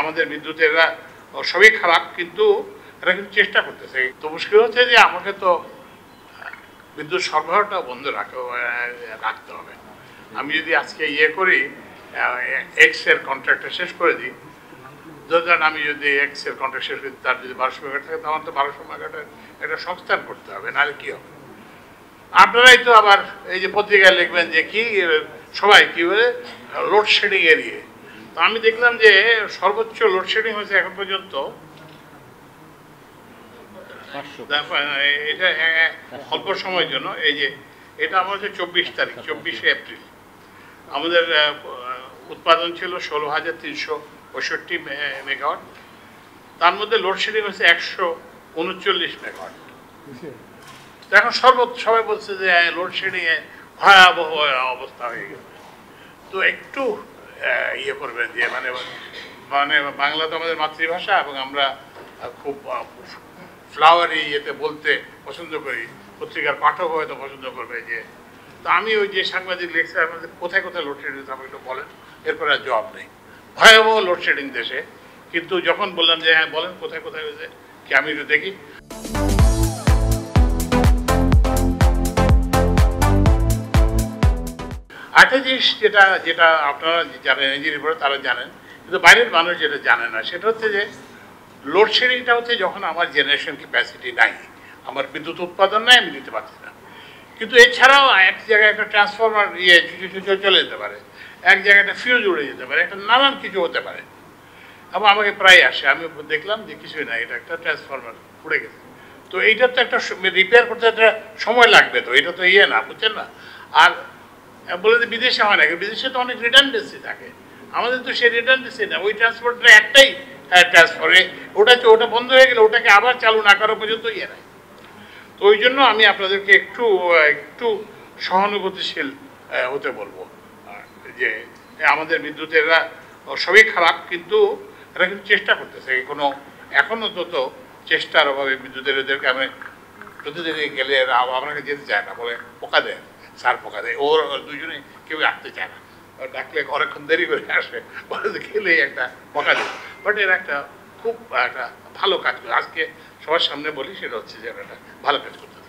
আমাদের বিদ্যুতেরা সবই খারাপ, কিন্তু এরা কিন্তু চেষ্টা করতেছে। তো মুশকিল হচ্ছে যে আমাকে তো বিদ্যুৎ সরবরাহটা বন্ধ রাখতে হবে। আমি যদি আজকে করি, এক্স এর কন্ট্রাক্টটা শেষ করে দিই, ধরেন আমি যদি এক্স এর কন্ট্রাক্ট শেষ করি, তার যদি 1200 মেগাওয়াট থাকে, আমার তো 1200 মেগাওয়াটের একটা সংস্থান করতে হবে, নাহলে কি হবে? আপনারাই তো আবার এই যে পত্রিকায় লিখবেন যে কি সবাই কি বলে লোডশেডিং এরিয়ে। তো আমি দেখলাম যে সর্বোচ্চ লোডশেডিং হয়েছে এখন পর্যন্ত, এটা অল্প সময়ের জন্য। এই যে এটা আমার হচ্ছে 24 তারিখ, 24শে এপ্রিল। আমাদের উৎপাদন ছিল 16,365 মেগাওয়াট, তার মধ্যে লোডশেডিং হচ্ছে 139 মেগাওয়াট। এখন সবাই বলছে যে লোডশেডিং এ ভয়াবহ অবস্থা হয়ে গেছে। তো একটু করবেন যে মানে বাংলা তো আমাদের মাতৃভাষা, এবং আমরা খুব ফ্লাওয়ারি বলতে পছন্দ করি, পত্রিকার পাঠক হয়তো পছন্দ করবে। যে তো আমি ওই যে সাংবাদিক লেখছে আমাদের কোথায় কোথায় লোডশেডিং আমাকে একটু বলেন, এরপরে আর জবাব নেই। ভয়াবহ লোডশেডিং দেশে। কিন্তু যখন বললাম যে হ্যাঁ বলেন কোথায় কোথায় হয়েছে, কি আমি একটু দেখি। আরেকটা জিনিস যেটা আপনারা জানেন, ইঞ্জিনিয়ার পড়ে তারা জানেন, কিন্তু বাইরের মানুষ যেটা জানে না, সেটা হচ্ছে যে লোডশেডিংটা হচ্ছে যখন আমার জেনারেশন ক্যাপাসিটি নাই, আমার বিদ্যুৎ উৎপাদন নাই, আমি দিতে পারছি না। কিন্তু এছাড়াও এক জায়গায় একটা ট্রান্সফরমার চলে যেতে পারে, এক জায়গায় একটা ফিউজ উড়ে যেতে পারে, একটা নানান কিছু হতে পারে। এবং আমাকে প্রায় আসে, আমি দেখলাম যে কিছুই না, এটা একটা ট্রান্সফরমার উড়ে গেছে। তো এইটার তো একটা রিপেয়ার করতে একটা সময় লাগবে, তো এটা তো না, বুঝছেন না। আর বলে যে বিদেশে হয় না, বিদেশে তো অনেক রিটার্নডেন্সি থাকে, আমাদের তো সেই রিটার্নডেন্সি না। ওই ট্রান্সপোর্টটা একটাই ট্রান্সফারে, ওটা বন্ধ হয়ে গেলে ওটাকে আবার চালু না করা পর্যন্ত নাই। তো ওই জন্য আমি আপনাদেরকে একটু সহানুভূতিশীল হতে বলবো, যে আমাদের বিদ্যুতেরা সবই খারাপ, কিন্তু এরা কিন্তু চেষ্টা করতেছে। এখনো তো চেষ্টার অভাবে বিদ্যুতের এদেরকে আমি প্রতিদিনই গেলে আপনাকে যেতে চায় না, বলে পোকা দেয়, সার পোকা দেয়, ওর দুজনে কেউ আসতে চায় না, ডাকলে অনেকক্ষণ দেরি করে আসে, বলে খেলে একটা পোকা দেয়। বাট এর একটা খুব একটা ভালো কাজ করে, আজকে সবার সামনে বলি, সেটা হচ্ছে যে একটা ভালো কাজ করতে।